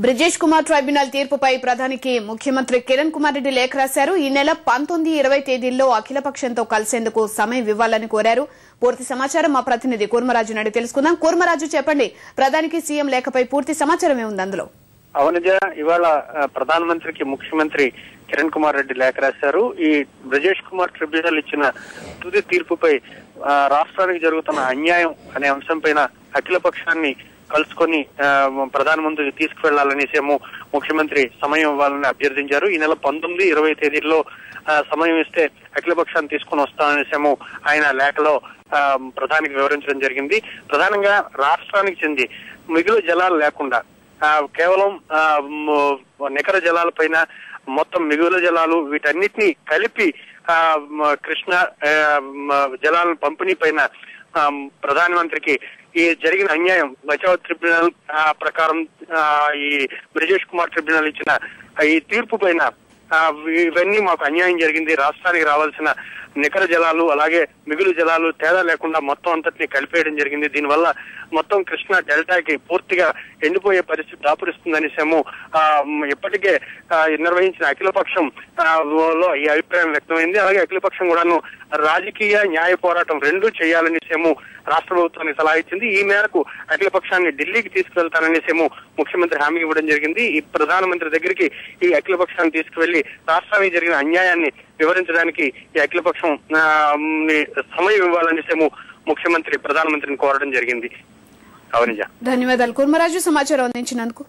Brijesh Kumar tribunal తీర్పుపై ప్రధానికి ముఖ్యమంత్రి కిరణ్ కుమార్ రెడ్డి లేఖ రాశారు. ఈ నెల 19, 20 తేదీల్లో అఖిలపక్షంతో కలిసేందుకు సమయం ఇవ్వాలని కోరారు. పూర్తి సమాచారం మా ప్రతినిధి కూర్మరాజు నాయుడు తెలుసుకుందాం. కూర్మరాజు, చెప్పండి, ప్రధానికి సీఎం లేఖపై పూర్తి సమాచారం ఏముంది అందులో? అవునజ, ఇవాళ ప్రధానమంత్రికి ముఖ్యమంత్రి కిరణ్ కుమార్ రెడ్డి లేఖ రాశారు. ఈ బ్రిజేష్ కుమార్ ట్రిబ్యునల్ ఇచ్చిన తుది తీర్పుపై రాష్ట్రానికి జరుగుతున్న అన్యాయం అనే అంశంపైన అఖిల పక్షాన్ని కలుసుకొని ప్రధానమంత్రికి తీసుకువెళ్లాలనేసేమో ముఖ్యమంత్రి సమయం ఇవ్వాలని అభ్యర్థించారు. ఈ నెల 19, 20 తేదీల్లో సమయం ఇస్తే అఖిల పక్షాన్ని తీసుకుని వస్తామనేసేమో ఆయన లేఖలో ప్రధానికి వివరించడం జరిగింది. ప్రధానంగా రాష్ట్రానికి చెంది మిగులు జలాలు లేకుండా కేవలం నికర జలాలపైన మొత్తం మిగులు జలాలు వీటన్నిటినీ కలిపి కృష్ణ జలాల పంపిణీ పైన ప్రధానమంత్రికి ఈ జరిగిన అన్యాయం బచావ్ ట్రిబ్యునల్ ప్రకారం ఈ బ్రిజేష్ కుమార్ ట్రిబ్యునల్ ఇచ్చిన ఈ తీర్పు పైన ఇవన్నీ మాకు అన్యాయం జరిగింది, రాష్ట్రానికి రావాల్సిన నికర జలాలు అలాగే మిగులు జలాలు తేడా లేకుండా మొత్తం అంతటినీ కలిపేయడం జరిగింది. దీనివల్ల మొత్తం కృష్ణా డెల్టాకి పూర్తిగా ఎండిపోయే పరిస్థితి దాపురిస్తుందనేసేమో ఇప్పటికే నిర్వహించిన అఖిలపక్షం లో ఈ అభిప్రాయం వ్యక్తమైంది. అలాగే అఖిలపక్షం కూడాను రాజకీయ న్యాయ పోరాటం రెండూ చేయాలనేసేమో రాష్ట్ర ప్రభుత్వానికి సలహా ఇచ్చింది. ఈ మేరకు అఖిలపక్షాన్ని ఢిల్లీకి తీసుకువెళ్తాననేసేమో ముఖ్యమంత్రి హామీ ఇవ్వడం జరిగింది. ఈ ప్రధానమంత్రి దగ్గరికి ఈ అఖిలపక్షాన్ని తీసుకువెళ్లి రాష్ట్రానికి జరిగిన అన్యాయాన్ని వివరించడానికి ఈ అఖిలపక్షం సమయం ఇవ్వాలనేసేమో ముఖ్యమంత్రి ప్రధానమంత్రిని కోరడం జరిగింది. అవునిజా, ధన్యవాదాలు కూర్మరాజు సమాచారం అందించినందుకు.